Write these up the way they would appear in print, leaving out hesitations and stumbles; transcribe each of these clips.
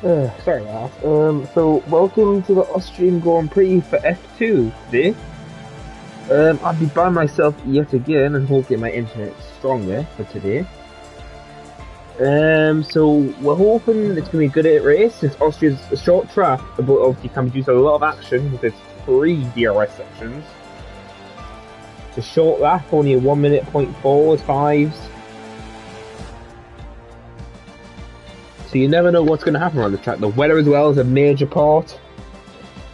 Sorry, Ralph. So welcome to the Austrian Grand Prix for F2 today. I'll be by myself yet again, and hopefully my internet's stronger for today. So we're hoping it's going to be a good race, since Austria's a short track, but obviously can produce a lot of action with its 3 DRS sections. It's a short lap, only a 1 minute, 0.4s, 5s. So you never know what's going to happen on the track. The weather as well is a major part.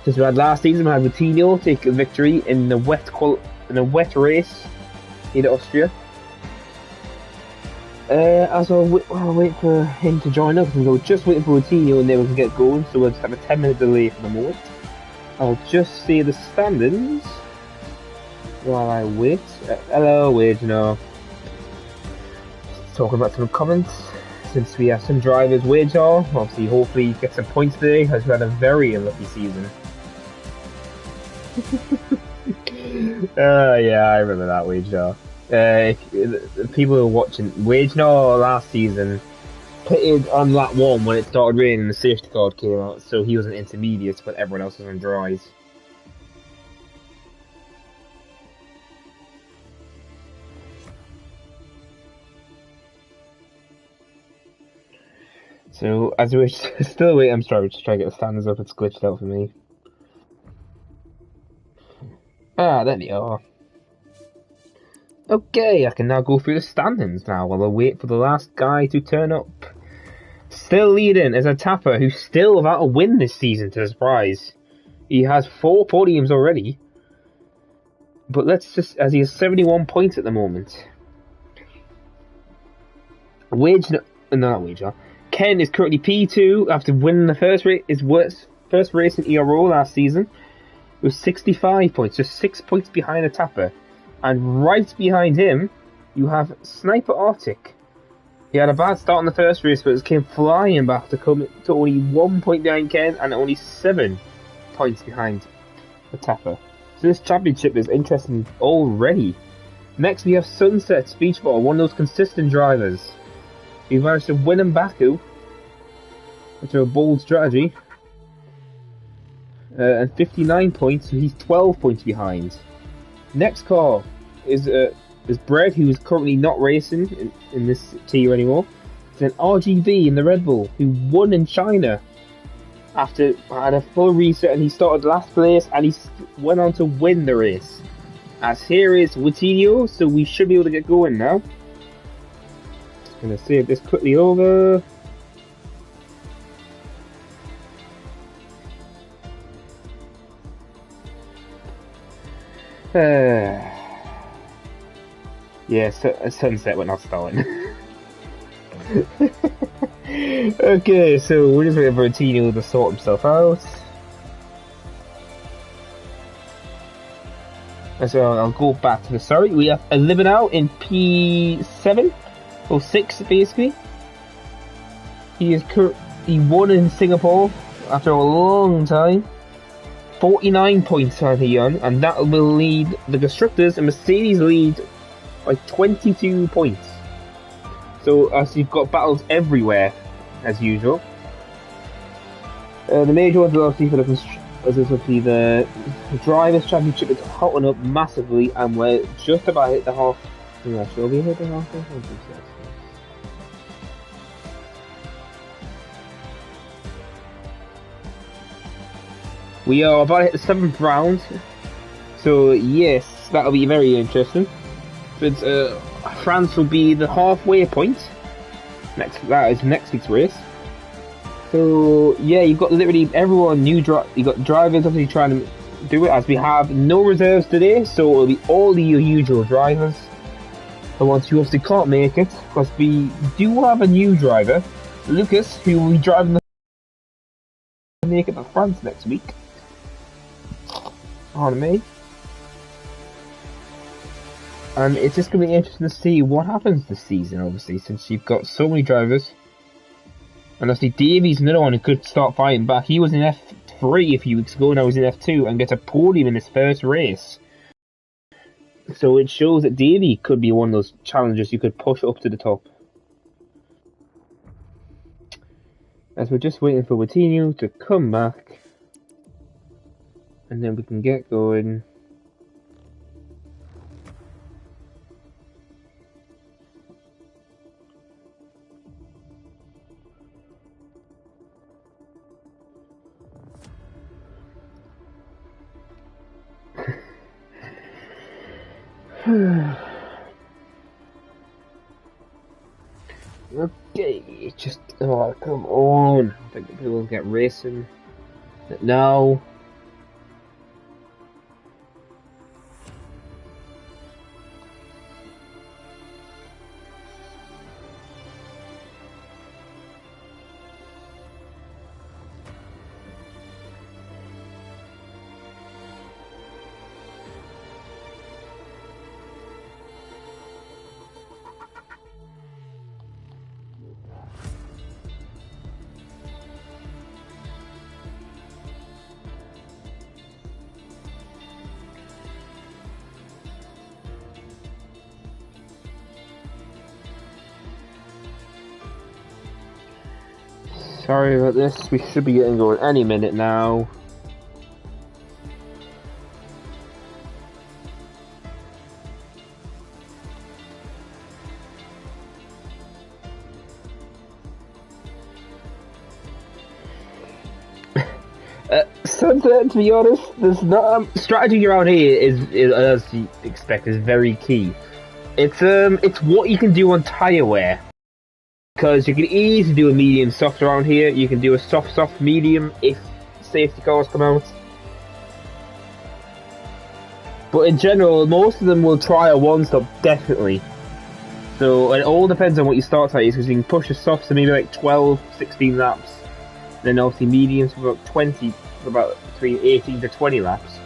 Since we had last season, we had Coutinho take a victory in a wet race in Austria. As I'll wait for him to join us, and we're just waiting for Coutinho and then we can get going. So we'll just have a 10-minute delay for the moment. I'll just see the standings while I wait. Hello, wait, talking about some comments. Since we have some drivers wage off, obviously hopefully get some points today, as we had a very unlucky season. Yeah, I remember that wage off. The people who were watching wage last season pitted on lap 1 when it started raining and the safety card came out, so he was an intermediate but everyone else was on dries. So, as we're still waiting, I'm sorry, just trying to get the standards up, it's glitched out for me. Ah, there we are. Okay, I can now go through the standings now while I wait for the last guy to turn up. Still leading is a Tapper who's still without a win this season, to the surprise. He has 4 podiums already. But as he has 71 points at the moment. Ken is currently P2 after winning the first race in Ero last season with 65 points, just 6 points behind the Tapper. And right behind him, you have Sniper Arctic. He had a bad start in the first race, but came flying back to come to only 1 point behind Ken and only 7 points behind the Tapper. So this championship is interesting already. Next we have Sunset Speechball, one of those consistent drivers. He managed to win in Baku, which is a bold strategy, and 59 points, so he's 12 points behind. Next car is Brett, who is currently not racing in this tier anymore. It's an RGB in the Red Bull, who won in China after had a full reset, and he started last place, and he went on to win the race. As here is Coutinho, so we should be able to get going now. I'm going to save this quickly over. Yeah, sunset but not starting. Okay, so we're just waiting for Coutinho to sort himself out. So I'll go back to the start. We have Eliminau in P7 or 6 basically. He won in Singapore after a long time. 49 points are he on, and that will lead the constructors and Mercedes lead by 22 points. So as you've got battles everywhere, as usual. The major ones are obviously the drivers' championship is hotting up massively, and we're just about to hit the half. Yeah, shall we hit the half? We are about to hit the 7th round, so yes, that'll be very interesting. But France will be the halfway point. That is next week's race. So yeah, you've got literally everyone you got drivers obviously trying to do it, as we have no reserves today, so it'll be all your usual drivers. The ones who obviously can't make it, because we do have a new driver, Lucas, who will be driving the make it to France next week. On me. And it's just going to be interesting to see what happens this season, obviously, since you've got so many drivers. And obviously Davy's another one who could start fighting back. He was in F3 a few weeks ago, now he's in F2 and gets a podium in his first race. So it shows that Davy could be one of those challengers you could push up to the top. as we're just waiting for Watino to come back, and then we can get going. Okay, just oh come on! I think people will get racing. No. Sorry about this, we should be getting going any minute now. Sunset, to be honest, there's not strategy around here is as you expect is very key. It's what you can do on tyre wear. Because you can easily do a medium soft around here. You can do a soft medium if safety cars come out. But in general, most of them will try a one stop definitely. So it all depends on what your start time is, because you can push the softs to maybe like 12, 16 laps. Then obviously mediums for about 20, for about between 18 to 20 laps.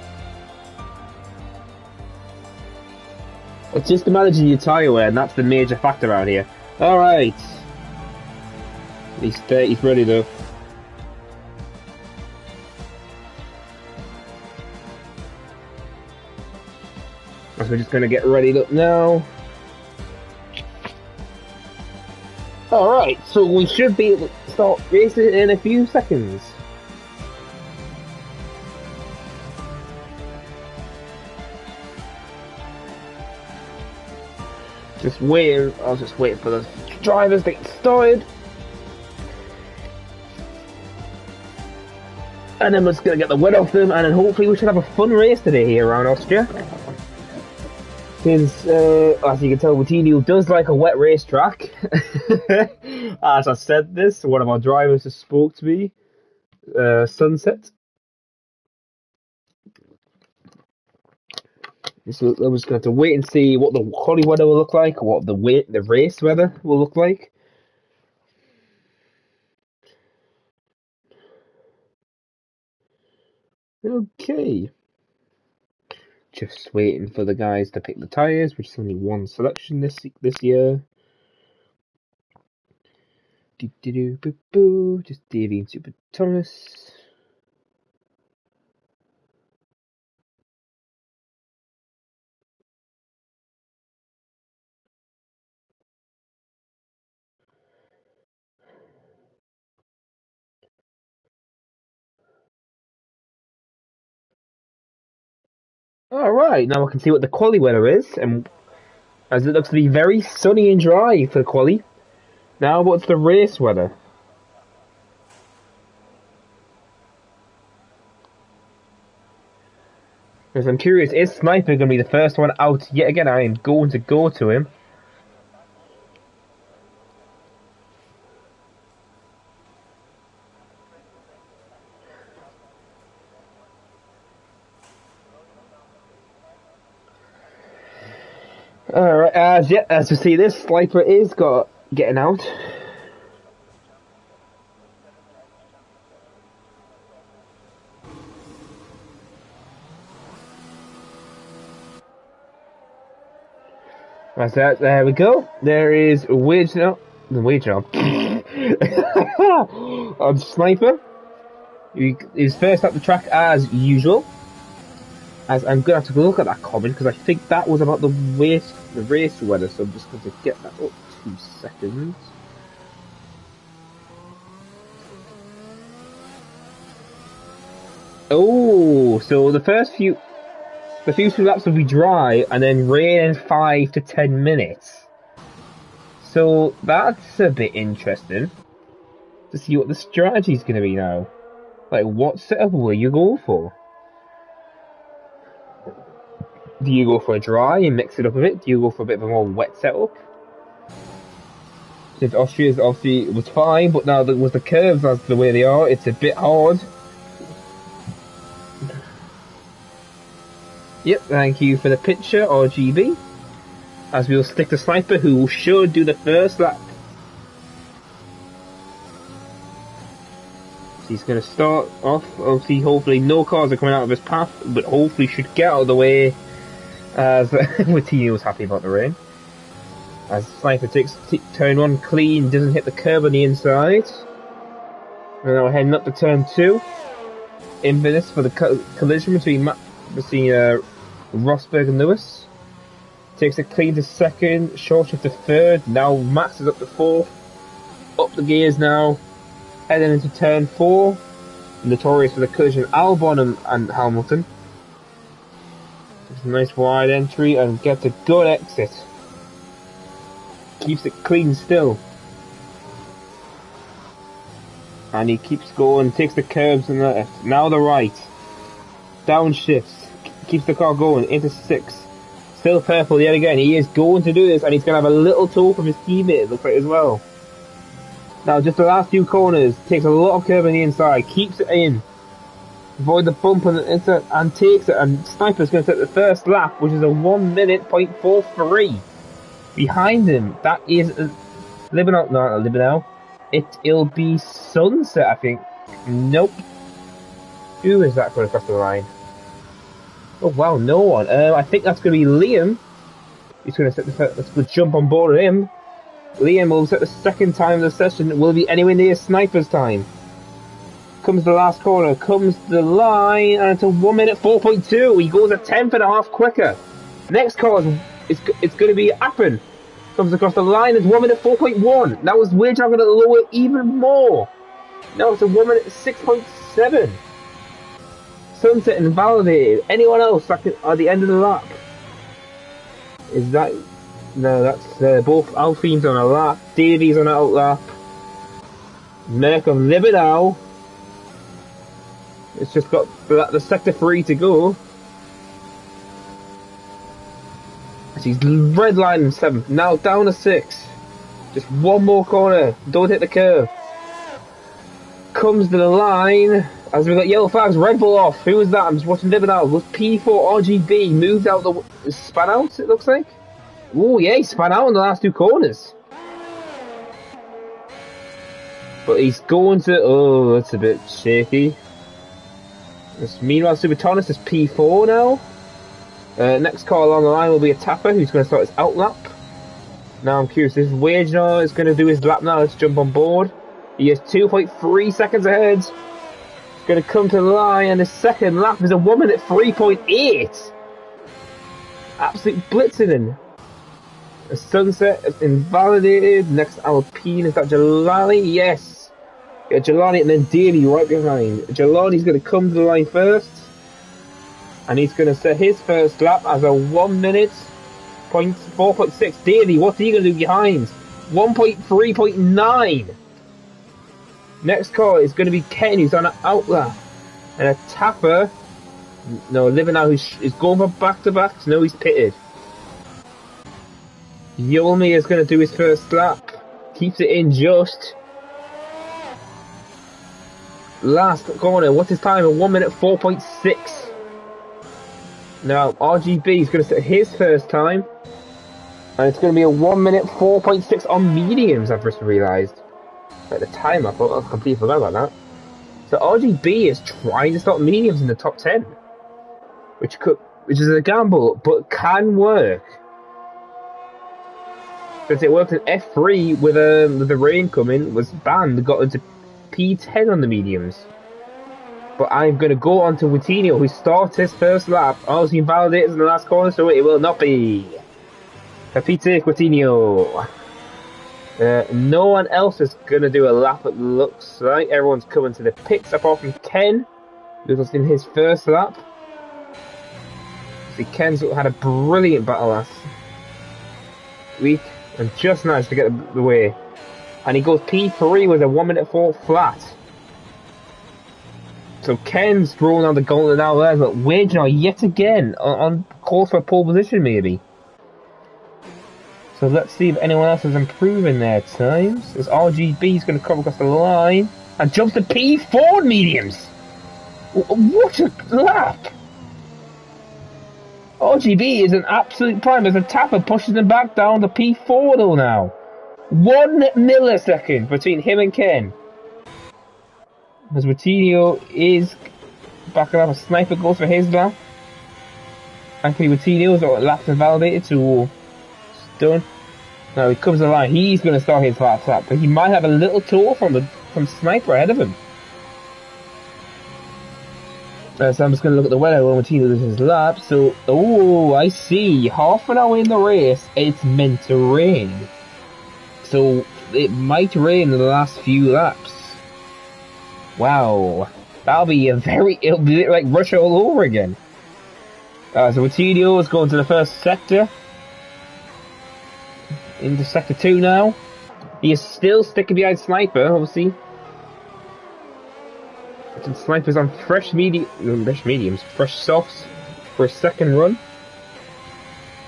It's just managing your tyre wear, and that's the major factor around here. Alright. He's ready though. So we're just gonna get ready up now. Alright, so we should be able to start racing in a few seconds. I was just waiting for the drivers to get started. And then we're just going to get the wet off them, and then hopefully we should have a fun race today here around Austria. Because, as you can tell, Watino does like a wet racetrack. As I said this, one of our drivers just spoke to me. Sunset. So I'm just going to have to wait and see what the quali weather will look like, or what the race weather will look like. Okay. Just waiting for the guys to pick the tyres, which is only one selection this year. Just Davey Super Thomas. Alright, now I can see what the quali weather is, and as it looks to be very sunny and dry for the quali. Now what's the race weather? Because I'm curious, is Sniper going to be the first one out yet again? I am going to go to him. Alright, as we see this, Sniper is getting out. That's that. There we go. There is wage now. The wage now. On Sniper. He's first up the track as usual. As I'm gonna have to look at that comment because I think that was about the race weather. So I'm just going to get that up 2 seconds. Oh, so the first few laps will be dry, and then rain in 5 to 10 minutes. So that's a bit interesting to see what the strategy is going to be now. Like, what setup will you go for? Do you go for a dry and mix it up a bit? Do you go for a bit of a more wet setup? Since Austria's obviously was fine, but now with the curves as the way they are, it's a bit hard. Yep, thank you for the picture, RGB. As we'll stick to Sniper, who should do the first lap. So he's going to start off. Obviously, hopefully no cars are coming out of his path, but hopefully should get out of the way. As Watino's happy about the rain. As Sniper takes turn 1 clean, doesn't hit the curb on the inside. And now we're heading up to turn 2. Infamous for the collision between Rosberg and Lewis. Takes it clean to second, short shift to third. Now Max is up to fourth. Up the gears now. Heading into turn 4. Notorious for the collision, Albon and Hamilton. It's a nice wide entry and gets a good exit. Keeps it clean still. And he keeps going, takes the curbs on the left. Now the right. Downshifts. Keeps the car going into 6. Still purple yet again. He is going to do this, and he's going to have a little tow from his teammate, it looks like, as well. Now just the last few corners. Takes a lot of curb on the inside. Keeps it in. Avoid the bump on the inside and takes it. And Sniper's going to take the first lap, which is a 1 minute .43. Behind him, that is Libernal. No, not Libernal. It'll be Sunset, I think. Nope. Who is that going across the line? Oh wow, no one. I think that's going to be Liam. He's going to set the first. Let's go jump on board with him. Liam will set the second time of the session. Will be anywhere near Sniper's time. Comes the last corner. Comes the line, and it's a 1 minute 4.2. He goes a tenth and a half quicker. Next car is it's going to be Appen. Comes across the line. It's 1 minute 4.1. Now his wage are going to lower even more. Now it's a 1 minute 6.7. Sunset invalidated. Anyone else at the end of the lap? Is that... No, that's both Alpines on a lap. Davies on an out lap. Merc of Libernal. It's just got the sector 3 to go. He's red line in 7th. Now down to 6. Just one more corner. Don't hit the curve. Comes to the line. As we got yellow flags, Red Bull off. Who was that? I'm just watching Libernal. Was P4 RGB moved out the... Span out, it looks like? Oh yeah, he span out in the last 2 corners. But he's going to... Oh, that's a bit shaky. Meanwhile, Super Thomas is P4 now. Next car along the line will be a Tapper, who's going to start his out lap. Now I'm curious, this Wagener is going to do his lap now. Let's jump on board. He is 2.3 seconds ahead. He's going to come to the line, and his second lap is a 1 minute 3.8. Absolute blitzing in. A Sunset is invalidated. Next Alpine, is that Jalali? Yes. Yeah, Jalali and then Daly right behind. Jalali's going to come to the line first. And he's going to set his first lap as a 1 minute 4.6. Daly, what's he going to do behind? 1.3.9. Next car is going to be Ken, who's on an out lap. And a Tapper. No, Living is going for back-to-backs. No, he's pitted. Yolmi is going to do his first lap. Keeps it in just. Last corner. What's his time? A 1 minute 4.6. Now, RGB is going to set his first time. And it's going to be a 1 minute 4.6 on mediums, I've just realised. Like the time, I completely forgot about that. So RGB is trying to stop mediums in the top 10. Which is a gamble, but can work. Because it worked in F3 with the rain coming, was banned, got into P10 on the mediums. But I'm going to go on to Watino, who starts his first lap. Obviously invalidated in the last corner, so it will not be. Capite Watino. No one else is going to do a lap, it looks like. Everyone's coming to the pits, apart from Ken, This was in his first lap. See, Ken's had a brilliant battle last week and just managed to get the way. And he goes P3 with a 1 minute 4 flat. So Ken's throwing on the gauntlet now there, but Wage yet again on course for pole position maybe. So let's see if anyone else is improving their times. As RGB's going to come across the line and jumps to P4 mediums. What a lap! RGB is an absolute prime as a tapper pushes him back down to P4 though now. 1 millisecond between him and Ken. As Routinho is backing up, a sniper goes for his lap. Thankfully Routinho's lap's invalidated, so it's done. Now he comes to the line, he's going to start his last lap, but he might have a little tour from sniper ahead of him. So I'm just going to look at the weather when Routinho does his lap. So, oh, I see. Half an hour in the race, it's meant to rain. So, it might rain in the last few laps. Wow. It'll be like Russia all over again. So Routinho is going to the first sector. Into sector 2 now. He is still sticking behind Sniper, obviously. And Sniper's on fresh mediums, fresh softs for a second run.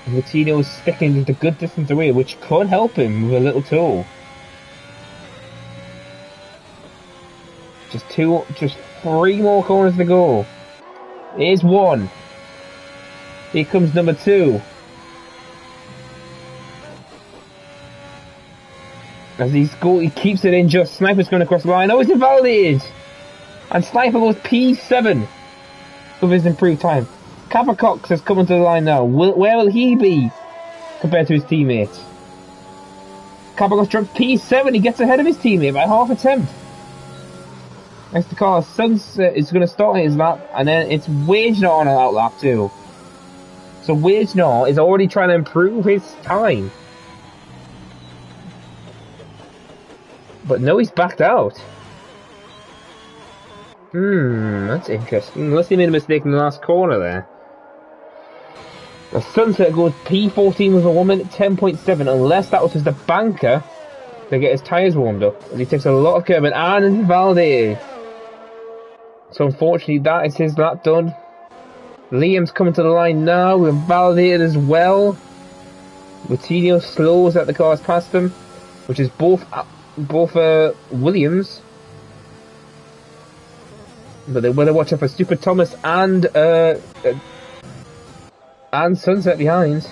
And Routinho is sticking the good distance away, which could help him with a little tow. Just 3 more corners to go. Here's 1. Here comes number 2. As he keeps it in just. Sniper's going across the line. Oh, it's invalidated! And Sniper goes P7 with his improved time. Kappa Cox has come into the line now. Where will he be compared to his teammates? Kappa Cox drops P7. He gets ahead of his teammate by half a tenth. Next to car, Sunset is going to start his lap, and then it's Wage on that lap too. So Wage is already trying to improve his time. But no, he's backed out. That's interesting. Unless he made a mistake in the last corner there. The Sunset goes P14 with a 1 minute 10.7, unless that was just a banker to get his tyres warmed up. And he takes a lot of curbing and is invalidated. So unfortunately that is his lap done. Liam's coming to the line now, we're invalidated as well. Routinho slows at the cars past him, which is both Williams. But they better watch out for Super Thomas and Sunset behind.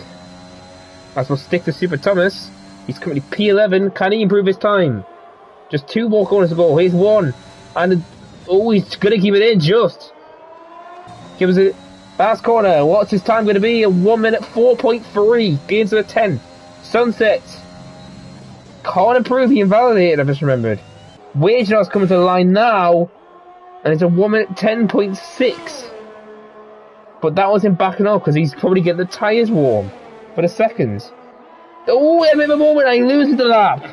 As we'll stick to Super Thomas. He's currently P11. Can he improve his time? Just 2 more corners to go. Here's 1. And he's going to keep it in just. Give us a last corner. What's his time going to be? A 1 minute 4.3. Gains of a 10. Sunset. Can't improve. He invalidated, I've just remembered. Wagenar's coming to the line now. And it's a 1 minute 10.6. But that was him backing off because he's probably getting the tyres warm for the seconds. Oh, wait a minute, moment, I lose the lap.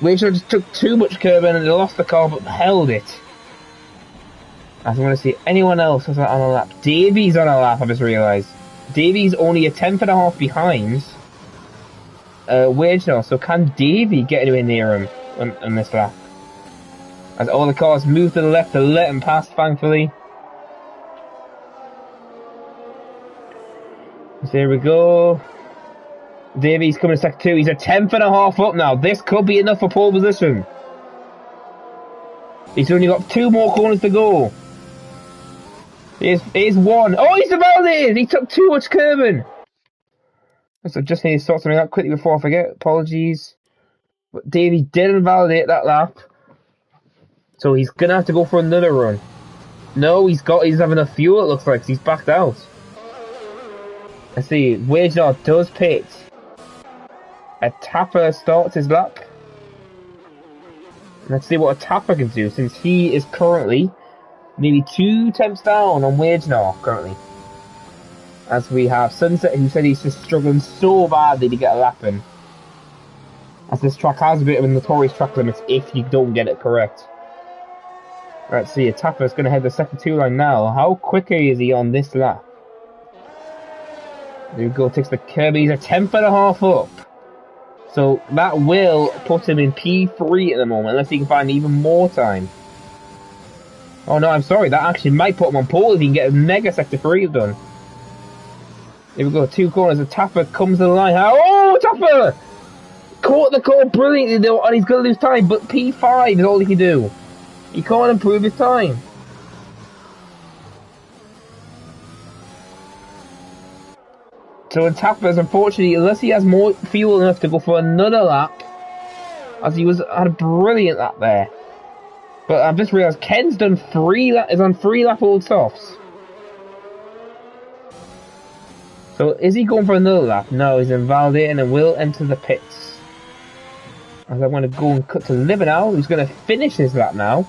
Wagenar just took too much curbing and they lost the car but held it. I just want to see anyone else on a lap. Davies on a lap, I just realised. Davies only a 10.5 behind Wagenar, so can Davy get anywhere near him on this lap? As all the cars move to the left to let him pass, thankfully. So there we go. Davies coming to sector 2. He's a 10.5 up now. This could be enough for pole position. He's only got 2 more corners to go. Here's 1. Oh, he's invalidated! He took too much curbing. So just need to sort something out quickly before I forget. Apologies. But Davey did invalidate that lap. So he's going to have to go for another run. No, he doesn't have enough fuel, it looks like. He's backed out. Let's see. Wagenar does pit. A Tapper starts his lap. Let's see what a Tapper can do, since he is currently nearly 2 tenths down on Wagenar currently. As we have Sunset, who said he's just struggling so badly to get a lap in. As this track has a bit of a notorious track limits if you don't get it correct. Let's see, Tapper's going to head the second two line now. How quickly is he on this lap? There we go, takes the curb. He's a 10.5 up. So that will put him in P3 at the moment, unless he can find even more time. Oh no, I'm sorry, that actually might put him on pole if he can get a mega sector 3 done. Here we go, two corners, and Tapper comes to the line. Oh, Tapper! Caught the call brilliantly though, and he's going to lose time, but P5 is all he can do. He can't improve his time. So Tapper's, unfortunately, unless he has more fuel enough to go for another lap, as he had a brilliant lap there. But I've just realised Ken's done is on 3 lap old softs. So is he going for another lap? No, he's invalidating and will enter the pits. As I want to go and cut to Liver now, who's going to finish his lap now.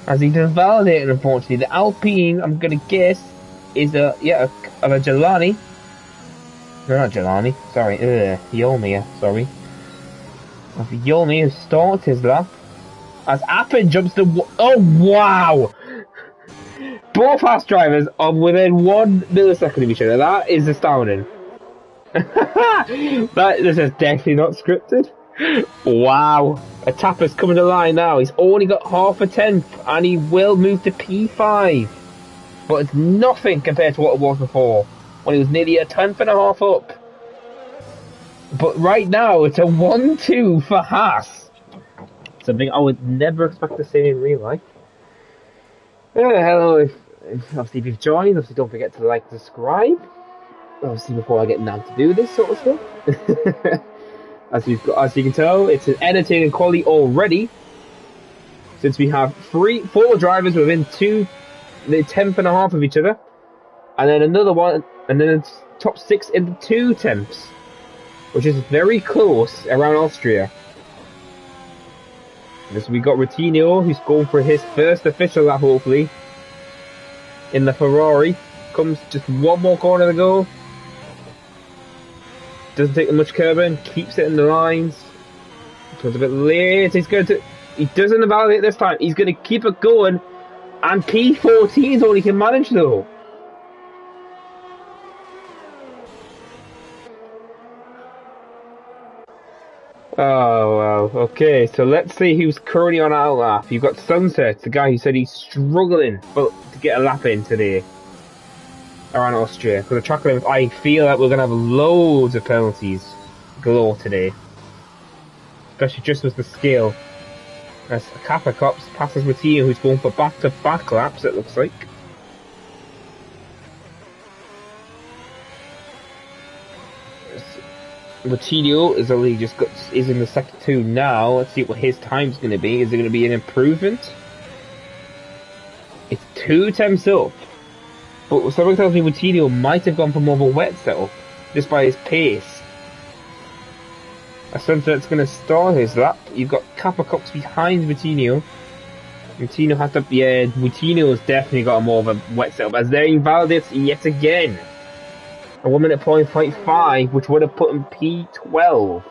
As he's invalidated, unfortunately. The Alpine, I'm going to guess, is of a Jelani. No, not Jelani. Sorry, Yolmir, sorry. Of Yolmir, who starts his lap. As Appen jumps the... Oh, wow! Both fast drivers are within 1 millisecond of each other. That is astounding. This is definitely not scripted. Wow. A Tapper's coming to the line now. He's only got half a tenth, and he will move to P5. But it's nothing compared to what it was before, when he was nearly a 10.5 up. But right now, it's a 1-2 for Haas. Something I would never expect to see in real life. Hello, obviously if you've joined, obviously don't forget to like and subscribe. Obviously before I get Nam to do this sort of stuff. As you can tell, it's an entertaining quality already. Since we have 4 drivers within the 10.5 of each other. And then another one, and then it's top 6 in the 2 temps. Which is very close around Austria. So we got Routinho, who's going for his first official lap, hopefully. In the Ferrari. Comes just 1 more corner to go. Doesn't take much curbing, keeps it in the lines. Comes a bit late. He doesn't invalidate this time. He's going to keep it going. And P14 is all he can manage though. Oh, wow. Okay, so let's see who's currently on our lap. You've got Sunset, the guy who said he's struggling to get a lap in today around Austria. For the track limits, I feel that we're going to have loads of penalties galore today. Especially just with the skill. As Kappa Cops passes Mattia, who's going for back-to-back laps, it looks like. Routinho is only is in the sector 2 now. Let's see what his time's going to be. Is it going to be an improvement? It's 2 temps up. But something tells me Routinho might have gone for more of a wet setup, just by his pace. As Sunset's going to start his lap. You've got Kappa Cox behind Routinho. Routinho has to... Yeah, Routinho's definitely got more of a wet setup, as there he validates yet again. A 1 minute point 5, which would have put him P12.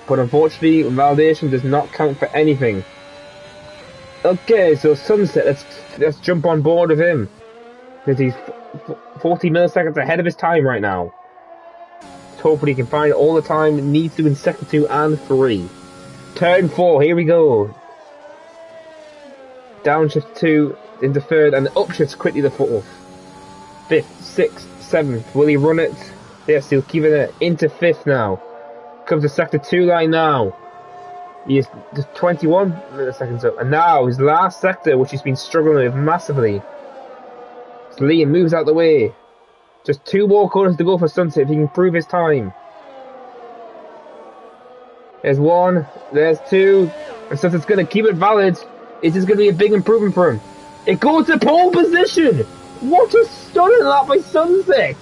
But unfortunately, validation does not count for anything. Okay, so Sunset, let's jump on board with him. Because he's 40 milliseconds ahead of his time right now. Hopefully he can find all the time he needs to in sector 2 and 3. Turn 4, here we go. Downshift 2 into 3rd, and upshifts quickly to 4th. 5th, 6th, 7th. Will he run it? Yes, he'll keep it into 5th now. Comes to sector 2 line now. He is just 21 milliseconds up. And now his last sector, which he's been struggling with massively. So Liam moves out the way. Just 2 more corners to go for Sunset if he can improve his time. There's 1, there's 2. And Sunset's going to keep it valid. It's just going to be a big improvement for him. It goes to pole position! What a stunning lap by Sunset!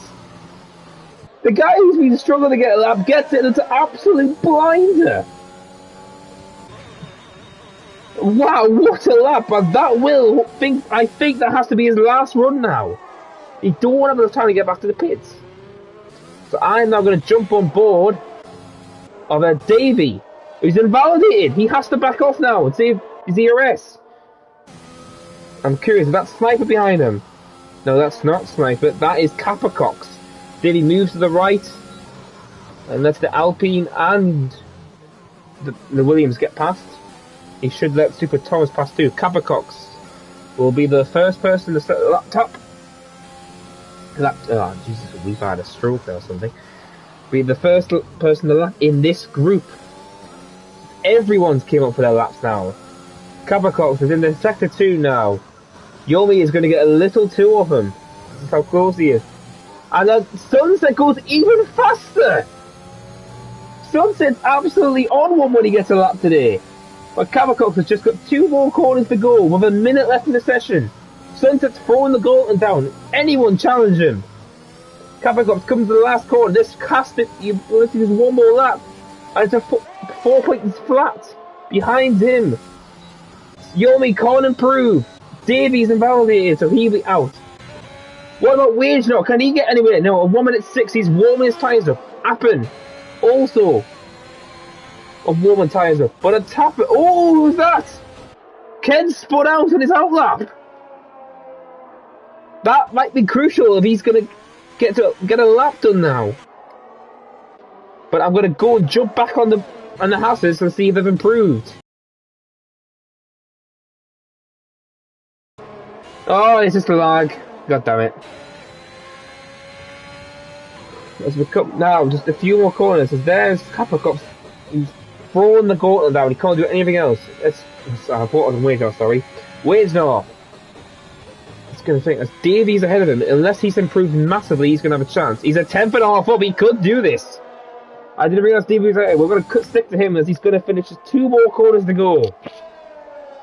The guy who's been struggling to get a lap gets it, and it's an absolute blinder! Wow, what a lap! But that I think that has to be his last run now. He don't have enough time to get back to the pits. So I'm now going to jump on board of Davey, He's invalidated. He has to back off now and save his ERS. I'm curious, is that Sniper behind him? No, that's not Sniper. That is Capacox. Did he move to the right? And lets the Alpine and the Williams get past. He should let Super Thomas pass too. Capacox will be the first person to set the laptop. Oh, Jesus, we've had a stroke there or something. Be the first person to lap in this group. Everyone's came up for their laps now. Capacox is in the sector 2 now. Yomi is going to get a little two of him. This is how close he is. And then Sunset goes even faster. Sunset's absolutely on one when he gets a lap today. But Capacox has just got 2 more corners to go with a minute left in the session. Sunset's throwing the gauntlet down. Anyone challenge him. Capacox comes to the last corner. This cast it. Let's see, there's one more lap. And it's a 4 points flat behind him. Yomi can't improve. Davies invalidated, so he'll be out. What about Wage now? Can he get anywhere? No, at 1 minute 6, he's warming his tyres up. Appen also warming tyres up. But a tap. Oh, who's that? Ken spun out on his outlap. That might be crucial if he's going to get a lap done now. But I'm going to go and jump back on the houses and see if they've improved. Oh, it's just a lag. God damn it. As we come now, just a few more corners. So there's Capacox. He's throwing the gauntlet down. He can't do anything else. I bought on Wage now, sorry. Wage now. It's going to think as Davies ahead of him. Unless he's improved massively, he's going to have a chance. He's a 10.5 up. He could do this. I didn't realise Davies was ahead. We're going to stick to him as he's going to finish just 2 more corners to go.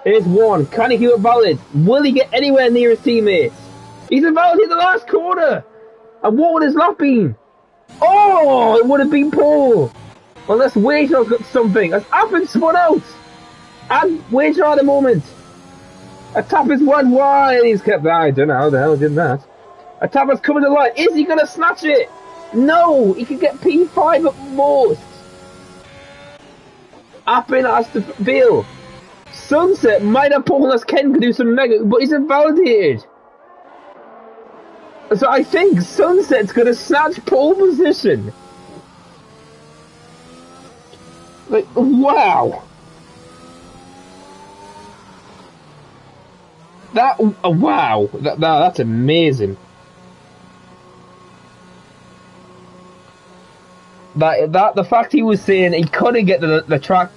Here's one. Can he keep it valid? Will he get anywhere near his teammates? He's invalidated the last corner. And what would his lap been? Oh, it would have been Paul. Unless Wagener's got something. As Appen spun out. And Wagener at the moment. A tap is one wide. He's kept that. I don't know how the hell he did that. A tap has come in the line. Is he going to snatch it? No. He could get P5 at most. Appen has to feel. Sunset might have pulled unless Ken could do some mega, but he's invalidated. So I think Sunset's going to snatch pole position. Like, wow. Wow. That's amazing. The fact he was saying he couldn't get the track,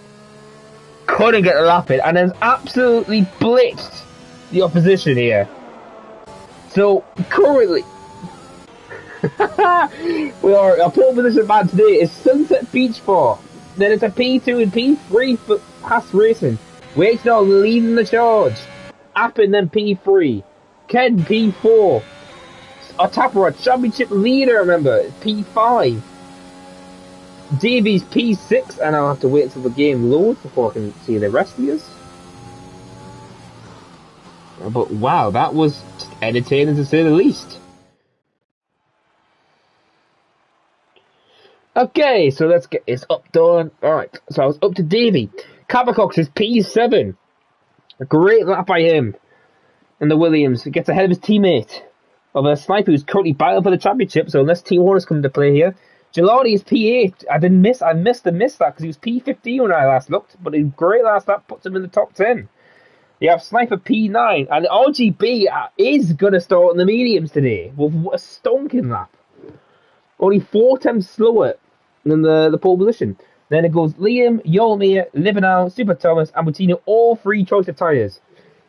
couldn't get the lap in, and has absolutely blitzed the opposition here. So currently, our pole position man today is Sunset Beach 4. Then it's a P2 and P3 for Haas Racing. Wait now, leading the charge. Appen then P3. Ken P4. Otapara, championship leader, remember, P5. Davies P6, and I'll have to wait until the game loads before I can see the rest of these. But wow, that was entertaining to say the least. Okay, so let's get this up done. Alright, so I was up to Davy. Capacox is P7. A great lap by him. And the Williams gets ahead of his teammate. Of a Sniper who's currently battling for the championship, so unless Team Horners come into play here. Gelati is P8. I missed that because he was P15 when I last looked. But a great last lap puts him in the top 10. You have Sniper P9, and RGB is going to start in the mediums today with a stonking lap. Only 4 times slower than the pole position. Then it goes Liam, Yolmir, Livenau, Super Thomas, and Bottino, all 3 choice of tyres.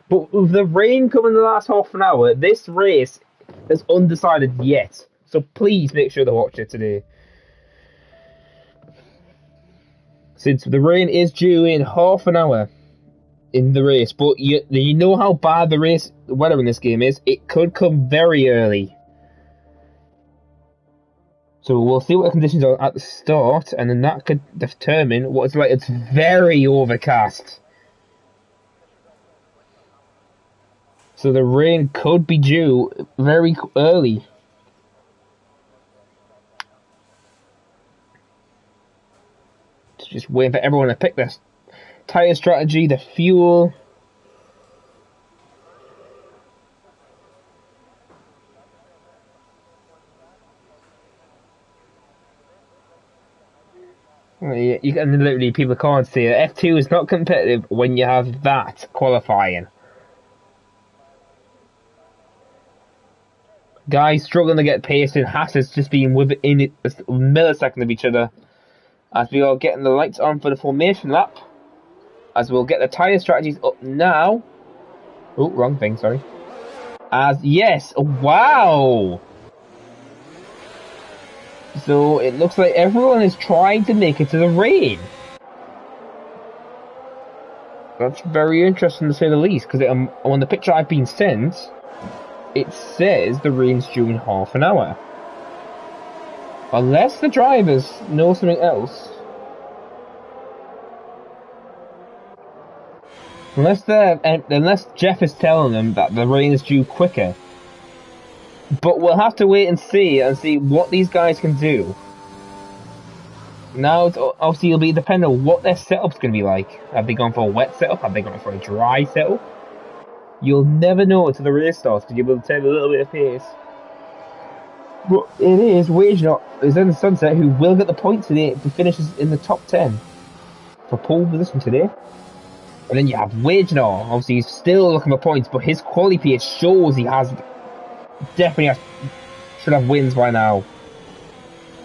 But with the rain coming in the last half an hour, this race is undecided yet. So please make sure to watch it today. Since the rain is due in half an hour in the race, but you know how bad the weather in this game is. It could come very early. So we'll see what the conditions are at the start, and then that could determine what it's like. It's very overcast. So the rain could be due very early. Just waiting for everyone to pick their tyre strategy, the fuel. You can literally, people can't see it. F2 is not competitive when you have that qualifying. Guys struggling to get pace in Haas just being within a millisecond of each other. As we are getting the lights on for the formation lap. As we'll get the tyre strategies up now. Oh, wrong thing, sorry. As, yes, wow! So it looks like everyone is trying to make it to the rain. That's very interesting to say the least, because on the picture I've been sent, it says the rain's due in half an hour. Unless the drivers know something else. Unless Jeff is telling them that the rain is due quicker. But we'll have to wait and see what these guys can do. Now, obviously, it'll be dependent on what their setup's going to be like. Have they gone for a wet setup? Have they gone for a dry setup? You'll never know until the race starts because you'll be able to take a little bit of pace. But it is Wagenot is in the sunset who will get the points today if he finishes in the top 10 for pole position today. And then you have Wagenot. Obviously, he's still looking for points, but his quali pace shows he has. Should have wins by now.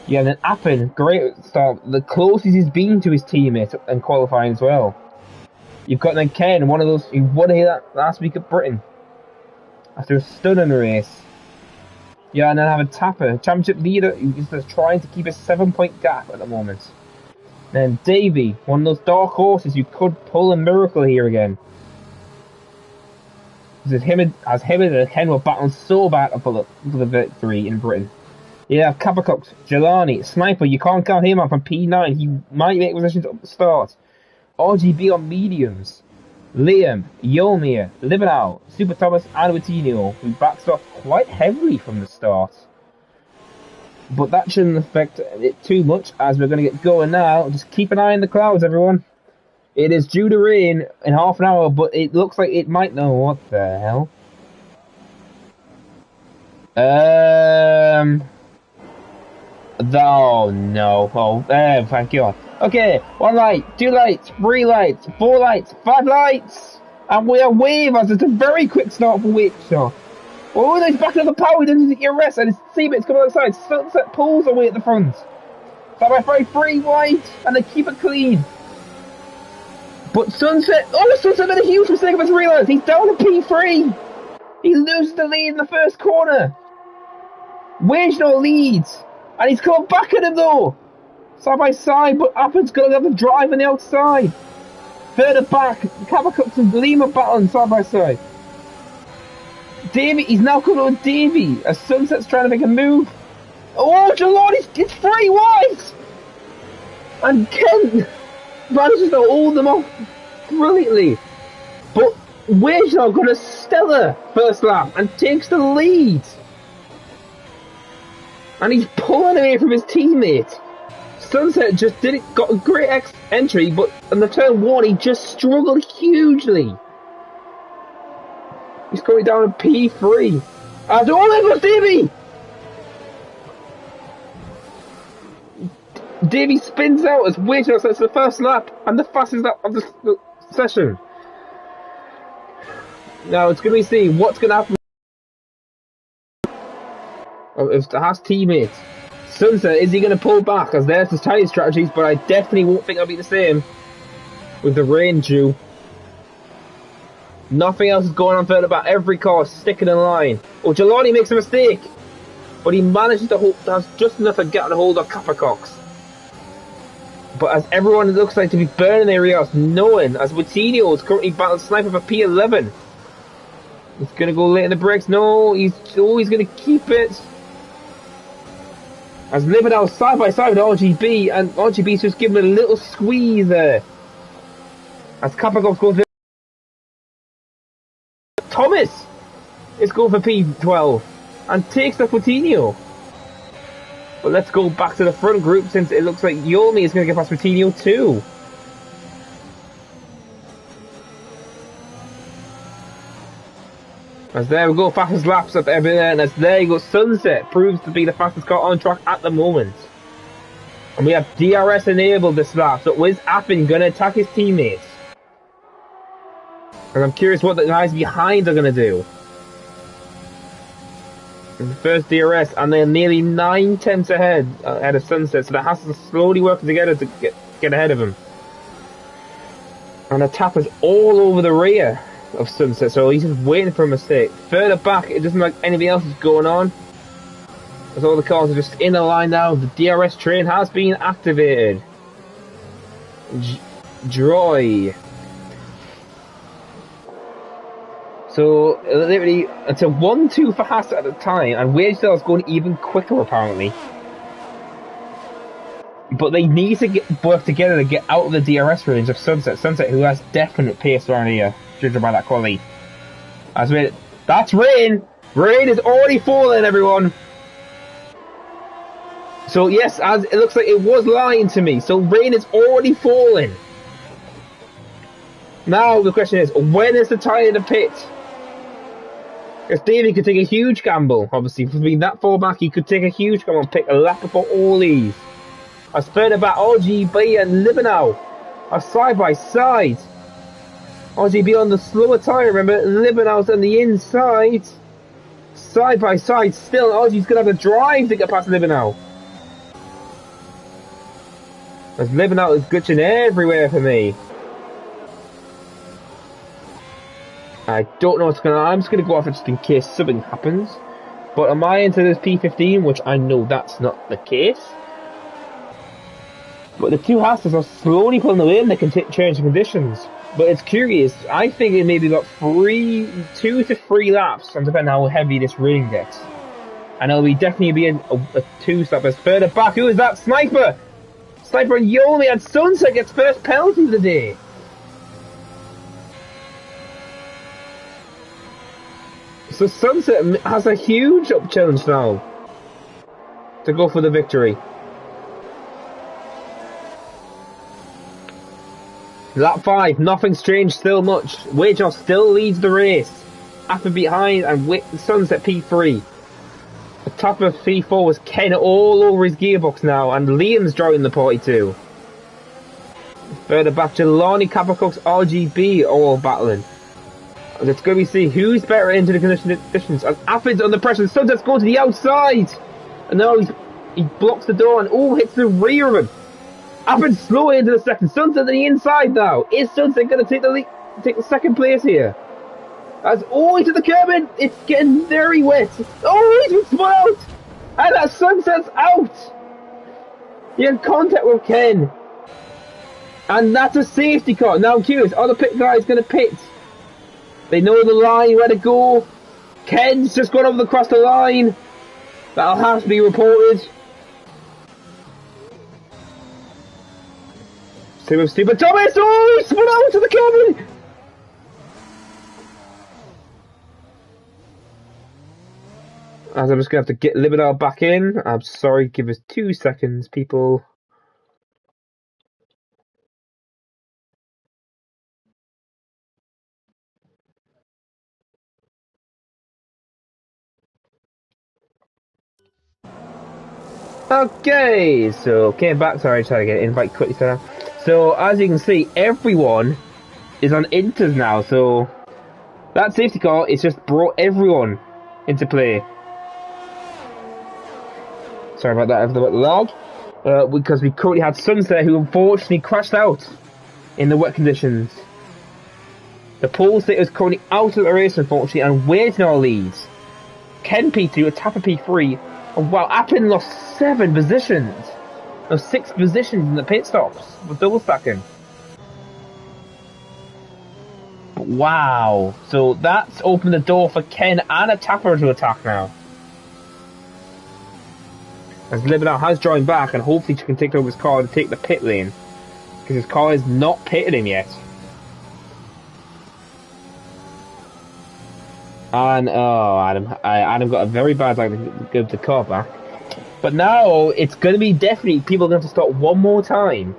Yeah, then Appen, great start. The closest he's been to his teammate in qualifying as well. You've got then Ken, one of those who won here last week at Britain after a stunning race. Yeah, and then have a Tapper, championship leader, who's just trying to keep a 7-point gap at the moment. Then Davey, one of those dark horses who could pull a miracle here again. Him and Ken were battling so bad for the victory in Britain. You have Kappacox, Jelani, Sniper, you can't count him out from P9, he might make positions up the start. RGB on mediums. Liam, Yolmir, Libenau, Super Thomas and Wittinio, who backs off quite heavily from the start. But that shouldn't affect it too much as we're going to get going now. Just keep an eye on the clouds, everyone. It is due to rain in half an hour, but it looks like it might know what the hell. Oh no. Oh, thank God. Okay, 1 light, 2 lights, 3 lights, 4 lights, 5 lights! And we are wave as it's a very quick start for Wichita. Oh, he's back to the power, he doesn't get a rest, and his teammates coming outside. Sunset pulls away at the front. Side by 3 wide, and they keep it clean. But Sunset made a huge mistake of his realised. He's down to P3. He loses the lead in the first corner. Wagenot leads. And he's coming back at him though. Side by side, but Appen's going to have the drive on the outside. Further back, Kappacox and Lima battling side by side. Davey, he's now coming with Davey as Sunset's trying to make a move. Oh, Jelani, it's 3 wide. And Kent manages to hold them off brilliantly. But Wagenot got a stellar first lap and takes the lead. And he's pulling away from his teammate. Sunset just got a great entry, but on the turn 1 he just struggled hugely. He's going down to P3. And oh, there goes Davey! Davey spins out as Wagenot sets the first lap and the fastest lap of the session. Now it's going to be seen what's going to happen if the Haas teammates. Sunset, is he going to pull back? As there's his tyre strategies, but I definitely won't think it'll be the same with the rain due. Nothing else is going on further back. Every car sticking in line. Oh, Jelani makes a mistake, but he manages to hold. That's just enough to get a hold of Kappacox. But as everyone looks like to be burning their ears, knowing as Wittinio is currently battling Sniper for P11. He's going to go late in the brakes. No, he's going to keep it. As Libenau side by side with RGB, and RGB's just giving a little squeeze there. As Kappacox goes for Thomas is going for P12 and takes the Wittinio. But let's go back to the front group since it looks like Yomi is going to get past Wittinio too. As there we go, fastest laps up everywhere, and as there you go, Sunset proves to be the fastest car on track at the moment. And we have DRS enabled this lap, so is Appin going to attack his teammates? And I'm curious what the guys behind are going to do. The first DRS, and they're nearly 9 tenths ahead of Sunset, so that has to slowly work together to get ahead of him. And the tap is all over the rear of Sunset, so he's just waiting for a mistake. Further back, it doesn't look like anything else is going on, as all the cars are just in the line now. The DRS train has been activated. Joy. So literally, it's a 1-2 for Haas at the time, and Wagestell's going even quicker apparently. But they need to work together to get out of the DRS range of Sunset. Sunset, who has definite pace around here, judging by that quali. That's rain! Rain is already falling, everyone! So yes, as it looks like it was lying to me. So rain is already falling. Now the question is, when is the tyre to pit? Because Davey could take a huge gamble, obviously. For being that far back, he could take a huge gamble and pick a lap before all these. As further back, RGB and Libanow are side by side. RGB on the slower tyre, remember? Libanow's on the inside. Side by side, still, RGB's going to have to drive to get past Libanow. As Libanow is glitching everywhere for me. I don't know what's going on. I'm just going to go off it just in case something happens. But am I into this P15? Which I know that's not the case. But the two Haas's are slowly pulling away and they can change the conditions. But it's curious. I think it maybe got 2 to 3 laps, and depending on how heavy this rain gets. And it'll be definitely be a 2-stop. As further back, who is that? Sniper! Sniper and Yomi, and Sunset gets first penalty of the day. So Sunset has a huge up challenge now to go for the victory. Lap 5, nothing's changed still much. Wageoff still leads the race. After behind and Sunset P3. The top of P4 was Ken all over his gearbox now, and Liam's driving the party too. Further back, Jelani, Capricox, RGB all battling. And it's going to be see who's better into the conditions. As Affid's under pressure, Sunset's going to the outside. And now he blocks the door and hits the rear of him. Affid's slowly into the second. Sunset on the inside now. Is Sunset going to take the second place here? As he's to the curb in. It's getting very wet. Oh, he's been spun out. And that Sunset's out. He had contact with Ken. And that's a safety car. Now I'm curious, are the pit guys going to pit? They know the line, where to go. Ken's just gone across the line. That'll have to be reported. Stupid Thomas! Oh, he spun out to the cabin! As I'm just going to have to get Libidar back in. I'm sorry, give us 2 seconds, people. Okay, so came back. Sorry, trying to get invite quickly. So as you can see, everyone is on inters now. So that safety car is just brought everyone into play. Sorry about that, everything about the log. Because we currently had Sunset, who unfortunately crashed out in the wet conditions. The pole sitter is currently out of the race, unfortunately, and waiting our leads. Ken P2, a Tapper P3. Oh, wow, Appin lost 7 positions. No, 6 positions in the pit stops with double stacking. Wow. So that's opened the door for Ken and a Tapper to attack now. As Libidar has joined back and hopefully she can take over his car to take the pit lane. Because his car is not pitted him yet. And Adam got a very bad line to give the car back. But now it's going to be definitely people are going to start one more time.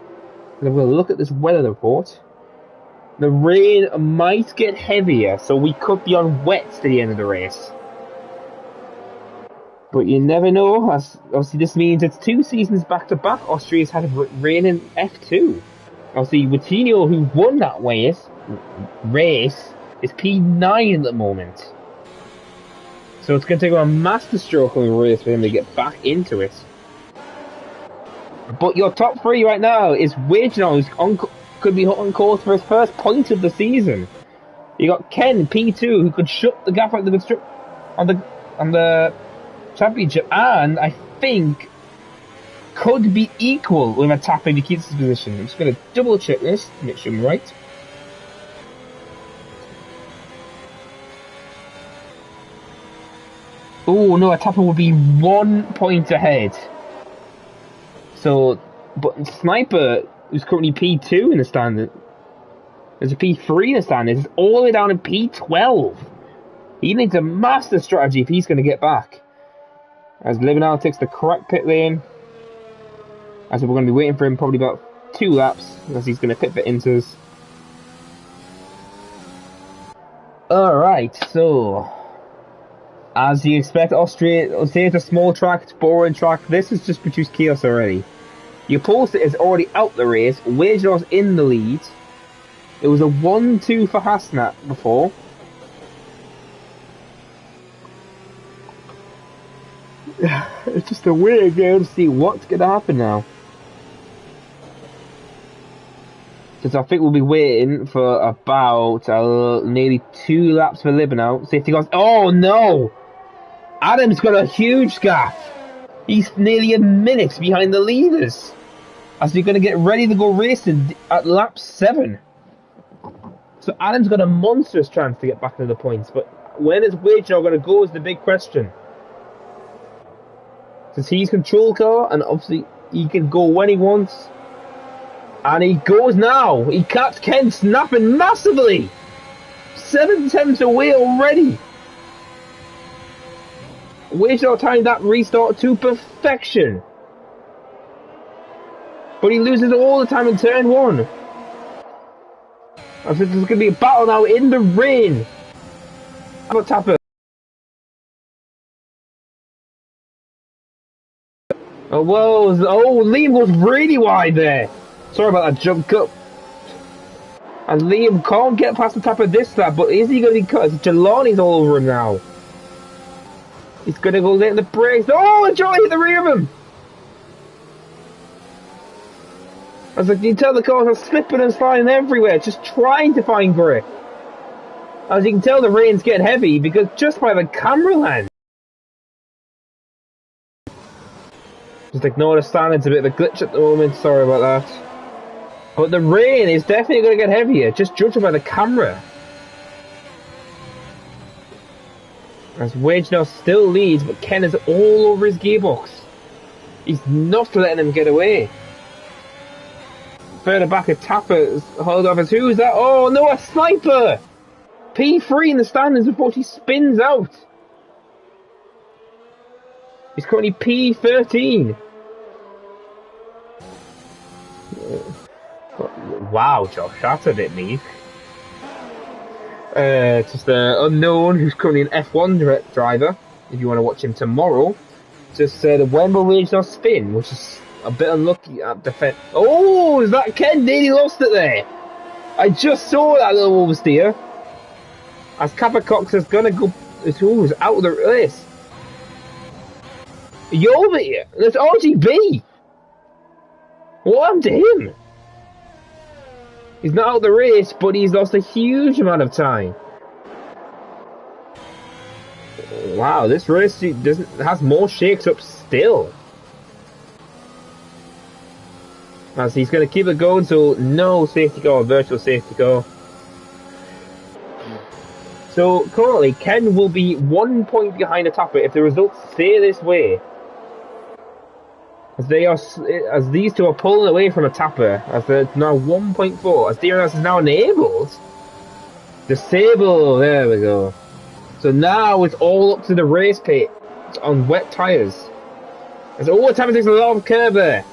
And we'll look at this weather report. The rain might get heavier, so we could be on wets to the end of the race. But you never know, as obviously this means it's 2 seasons back to back Austria's had rain in F2. Obviously Coutinho, who won that race, is P9 at the moment. So it's going to take a master stroke of a race for him to get back into it. But your top 3 right now is Wijno, who's could be on course for his first point of the season. You got Ken, P2, who could shut the gap on the championship, and I think could be equal with a tap if he keeps his position. I'm just going to double check this to make sure I'm right. Oh no, a tapper will be 1 point ahead. So, but Sniper, who's currently P2 in the standard, there's a P3 in the standard, is all the way down in P12. He needs a master strategy if he's going to get back. As Libanel takes the correct pit lane, as we're going to be waiting for him probably about 2 laps, as he's going to pit for inters. Alright, so as you expect, Austria, say it's a small track, it's boring track, this has just produced chaos already. Your poster is already out the race, Wijno's in the lead. It was a 1-2 for Hasnat before. It's just a weird game to see what's going to happen now. Because I think we'll be waiting for about nearly 2 laps for Libanel. Safety goes, oh no! Adam's got a huge gap. He's nearly a minute behind the leaders. As we're going to get ready to go racing at lap 7. So Adam's got a monstrous chance to get back into the points. But when is Wijno going to go is the big question. Since he's control car, and obviously he can go when he wants. And he goes now. He catch Ken snapping massively. 7 attempts away already. Wijno timed that restart to perfection. But he loses all the time in turn 1. I think there's going to be a battle now in the rain. How about Tapper? Oh, whoa. Oh, Liam goes really wide there. Sorry about that jump cut. And Liam can't get past the Tapper this lap, but is he going to be cut? Jelani's all over him now. He's going to go in the brakes. Oh, Johnny hit the rear of him. I was like, you can tell the cars are slipping and sliding everywhere, just trying to find grip. As you can tell, the rain's getting heavy because just by the camera lens. Just ignore the stand, it's a bit of a glitch at the moment, sorry about that. But the rain is definitely going to get heavier, just judging by the camera. As Wijno still leads, but Ken is all over his gearbox. He's not letting him get away. Further back, a Tapper hold off as who's that? Oh no, a Sniper! P3 in the standings before he spins out. He's currently P13. Wow, Josh, that's a bit mean. Just an unknown who's currently an F1 driver, if you want to watch him tomorrow, just said when will Wijno spin, which is a bit unlucky at defense. Oh, is that Ken? Nearly lost it there. I just saw that little oversteer. As Kappa Cox is gonna go, it's out of the race. Are you over here? There's RGB. What happened to him? He's not out of the race, but he's lost a huge amount of time. Wow, this race has more shakes-ups still. As he's going to keep it going, so no safety car, virtual safety car. So currently, Ken will be 1 point behind the Tapper if the results stay this way. As these two are pulling away from a Tapper, as it's now 1.4, as DRS is now enabled. Disable, there we go. So now it's all up to the race pit on wet tyres. As Tapper takes a lot of curb there.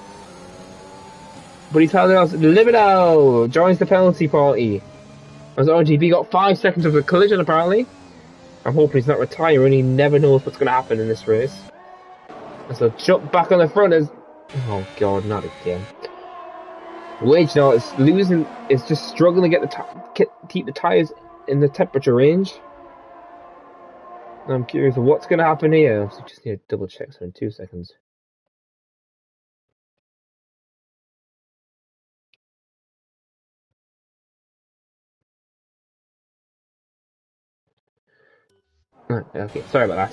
But he's held it out. Libanel joins the penalty party. As RGB got 5 seconds of the collision apparently. I'm hoping he's not retiring, he never knows what's going to happen in this race. And so jump back on the front as... Oh god, not again. Wage now is losing, is just struggling to get keep the tyres in the temperature range. I'm curious what's going to happen here. So just need to double check so in 2 seconds. Okay, sorry about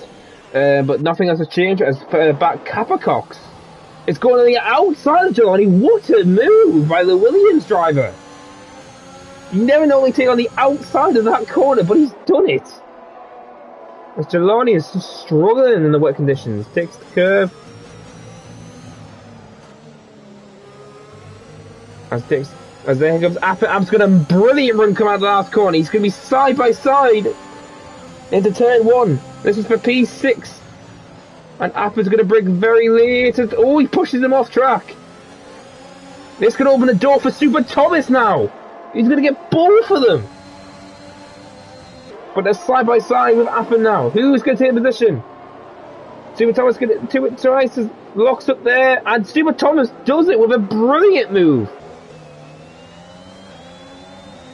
that. But nothing else has changed as back Capacox. It's going on the outside of Jelani. What a move by the Williams driver. You never normally take on the outside of that corner, but he's done it. As Jelani is struggling in the wet conditions. Takes the curve. As there comes App's got a brilliant run come out of the last corner. He's going to be side by side into turn 1. This is for P6. And App's going to brake very late. Oh, he pushes him off track. This could open the door for Super Thomas now. He's going to get both of them. But they're side by side with Appen now. Who's going to take position? Super Thomas locks up there. And Super Thomas does it with a brilliant move.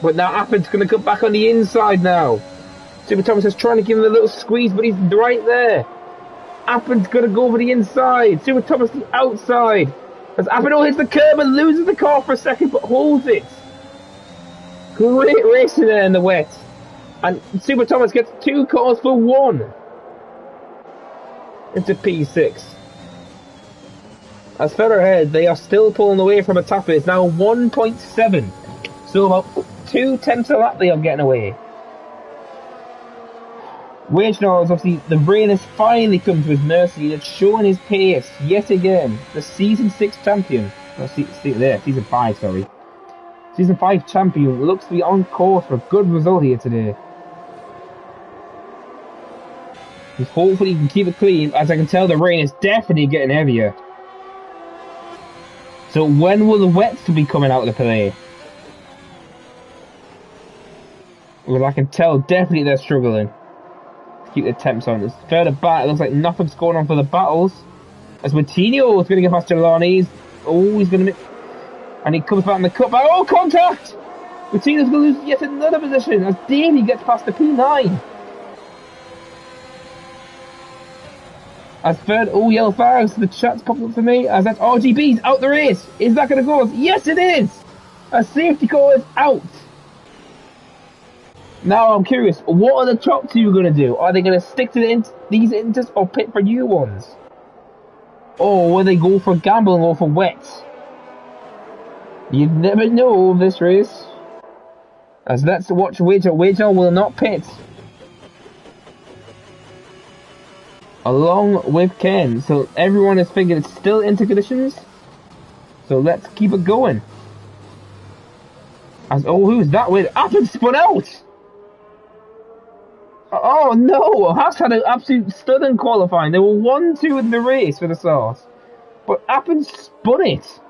But now Appen's going to come back on the inside now. Super Thomas is trying to give him a little squeeze, but he's right there. Appen's going to go over the inside. Super Thomas the outside. As Appen hits the curb and loses the car for a second, but holds it. Great racing there in the wet. And Super Thomas gets 2 cars for 1. Into P6. As further ahead, they are still pulling away from a top. It's now 1.7. So about 2 tenths of lap they are getting away. Wage knows obviously the rain has finally come to his mercy. It's showing his pace yet again. The season 6 champion. Oh, season 5, sorry. Season 5 champion looks to be on course for a good result here today. Just hopefully he can keep it clean. As I can tell, the rain is definitely getting heavier. So when will the wets be coming out of the play? Well, I can tell definitely they're struggling. Keep the temps on. It's further back. It looks like nothing's going on for the battles. As Martino is going to get past Jelani. Oh, he's going to... And he comes back in the cutback. Oh, contact! Martino's going to lose yet another position as Davey gets past the P9. As third, oh, yellow flags. The chat's popped up for me. As that's RGB's out the race. Is that going to go? Yes, it is! A safety car is out. Now I'm curious, what are the top 2 going to do? Are they going to stick to these inters or pit for new ones? Or will they go for gamble and go for wet? You never know this race. As let's watch Wager. Wager will not pit. Along with Ken. So everyone is thinking it's still into conditions. So let's keep it going. As oh, who's that with? Appen spun out! Oh no! Haas had an absolute stunning qualifying. They were 1-2 in the race for the sauce. But Appen spun it.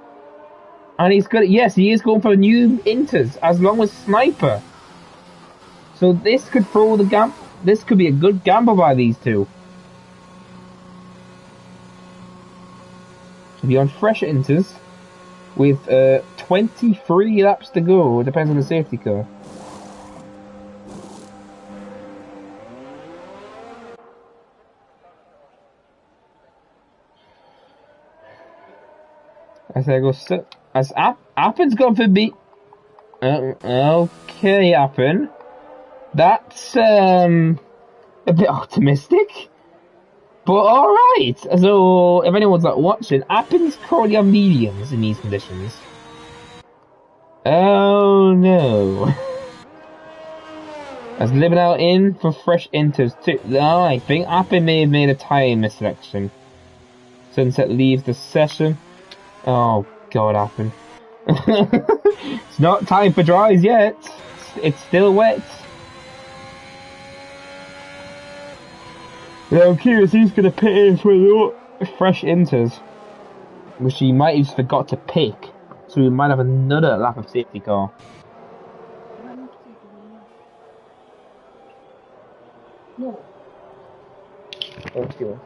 And he's got it. Yes, he is going for new inters as long as Sniper. So this could throw the this could be a good gamble by these two. To be on fresh inters with 23 laps to go. It depends on the safety car. As I go, as Appen's gone for me. Okay, Appen. That's a bit optimistic, but all right. So if anyone's not watching, Appen's currently on mediums in these conditions. Oh no! As living out in for fresh inters too. Oh, I think Appen may have made a tyre misselection. Sunset leaves the session. Oh god, Appen. It's not time for dries yet. It's still wet. Yeah, I'm curious who's going to pit in for the fresh inters, which he might have forgot to pick. So we might have another lap of safety car. No. Let's do it.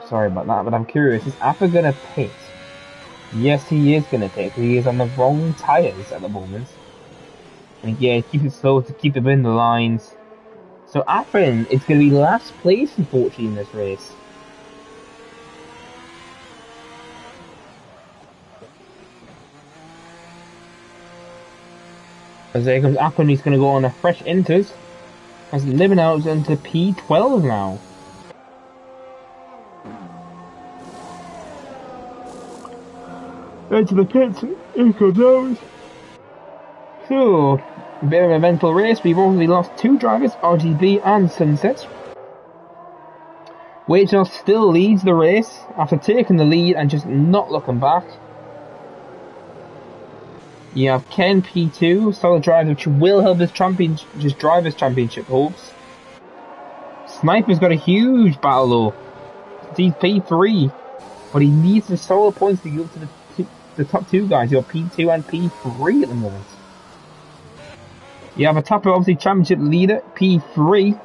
Sorry about that, but I'm curious. Is Appa gonna pit? Yes, he is gonna pit. He is on the wrong tyres at the moment. And yeah, keep it slow to keep him in the lines. So Appa is gonna be last place, unfortunately, in this race. As there comes Appa, he's gonna go on a fresh inters. As living out into P12 now. Into the pits, here comes out. So, a bit of an eventful race. We've already lost two drivers, RGB and Sunset. Wager still leads the race after taking the lead and just not looking back. You have Ken P2, solid driver, which will help his drivers' championship hopes. Sniper's got a huge battle though. He's P3, but he needs the solid points to go up to the top two guys. You're P2 and P3 at the moment. You have a Tapper, obviously championship leader, P3,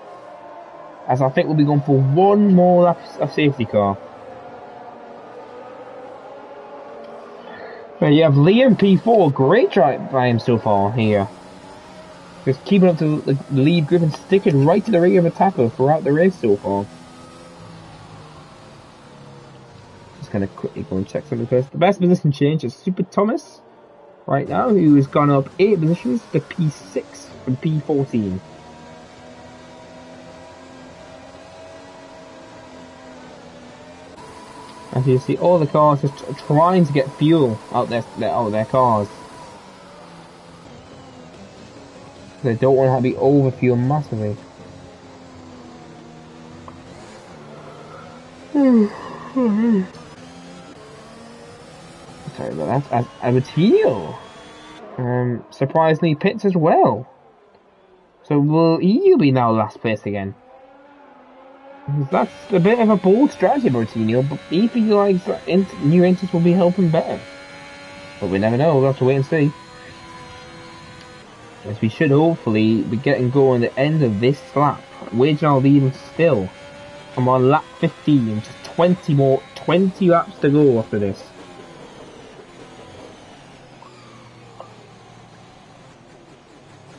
as I think we'll be going for one more lap of safety car. But you have Liam P4, great drive by him so far here. Just keeping up to the lead group and sticking right to the rear of a Tapper throughout the race so far. Just gonna quickly go and check something first. The best position change is Super Thomas right now, who has gone up 8 positions to P6 from P14. As you see, all the cars just trying to get fuel out their cars. They don't want to be overfueled massively. Sorry about that. As Abatino, surprisingly pits as well. So will he be now last place again? That's a bit of a bold strategy, Bertino, but he feels like new entrants will be helping better. But we never know, we'll have to wait and see. As we should hopefully be getting going at the end of this lap. Wager leading still. I'm on lap 15, just 20 laps to go after this.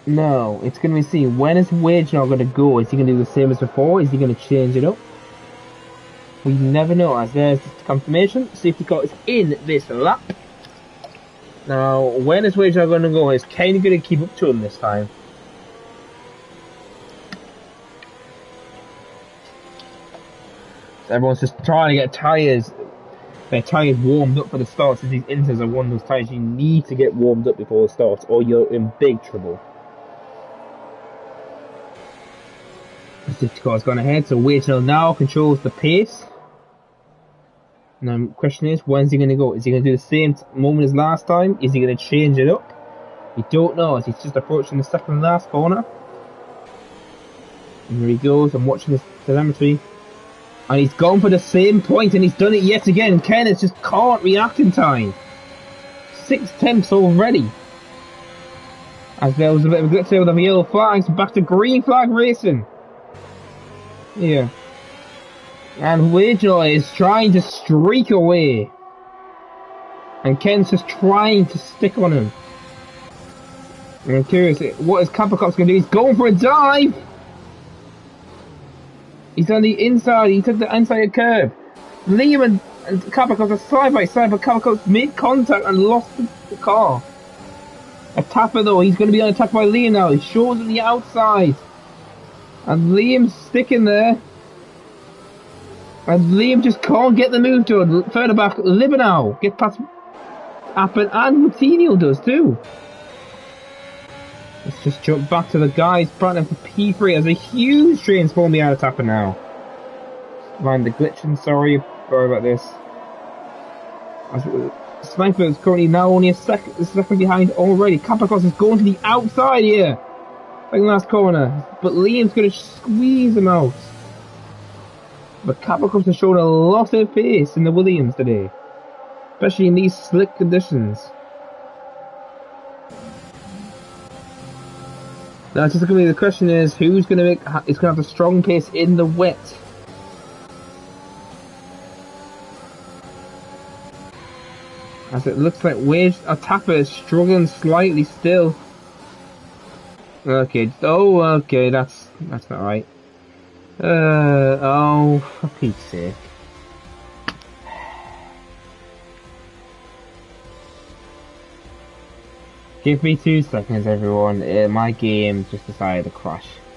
No, it's going to be seen. When is Wager going to go? Is he going to do the same as before? Is he going to change it up? We never know. As there's the confirmation, safety car is in this lap. Now, when is Wager going to go? Is Kane going to keep up to him this time? So everyone's just trying to get their tyres warmed up for the start, since these inters are one of those tyres you need to get warmed up before the start, or you're in big trouble. The safety car's gone ahead, so Wager now controls the pace. Now the question is, when's he going to go? Is he going to do the same moment as last time? Is he going to change it up? We don't know, as he's just approaching the second last corner. And here he goes, I'm watching this telemetry. And he's gone for the same point, and he's done it yet again. Kenneth just can't react in time. 6 tenths already. As there was a bit of a glitch there with the yellow flags, back to green flag racing. Yeah. And Wager is trying to streak away. And Ken's just trying to stick on him. And I'm curious, what is Kapakop's going to do? He's going for a dive! He's on the inside, he took the inside curve. Liam and Kapakop are side by side, but Kapakop made contact and lost the car. A Tapper though, he's going to be on attack by Liam now. He shows on the outside. And Liam's sticking there. And Liam just can't get the move to it. Further back, Libanow gets past Appen, and Coutinho does too. Let's just jump back to the guys starting for P3 as a huge train spawn behind the Tapper now. Mind the glitching, sorry about this. Sniper is currently now only a second behind already. Kapakos is going to the outside here. Like last corner. But Liam's going to squeeze him out. But Capricorns have shown a lot of pace in the Williams today, especially in these slick conditions. Now, just going to be the question is, who's going to make? It's going to have the strong pace in the wet. As it looks like Tapper is struggling slightly still. Okay, oh, okay, that's not right. Oh, for Pete's sake. Give me 2 seconds, everyone. My game just decided to crash.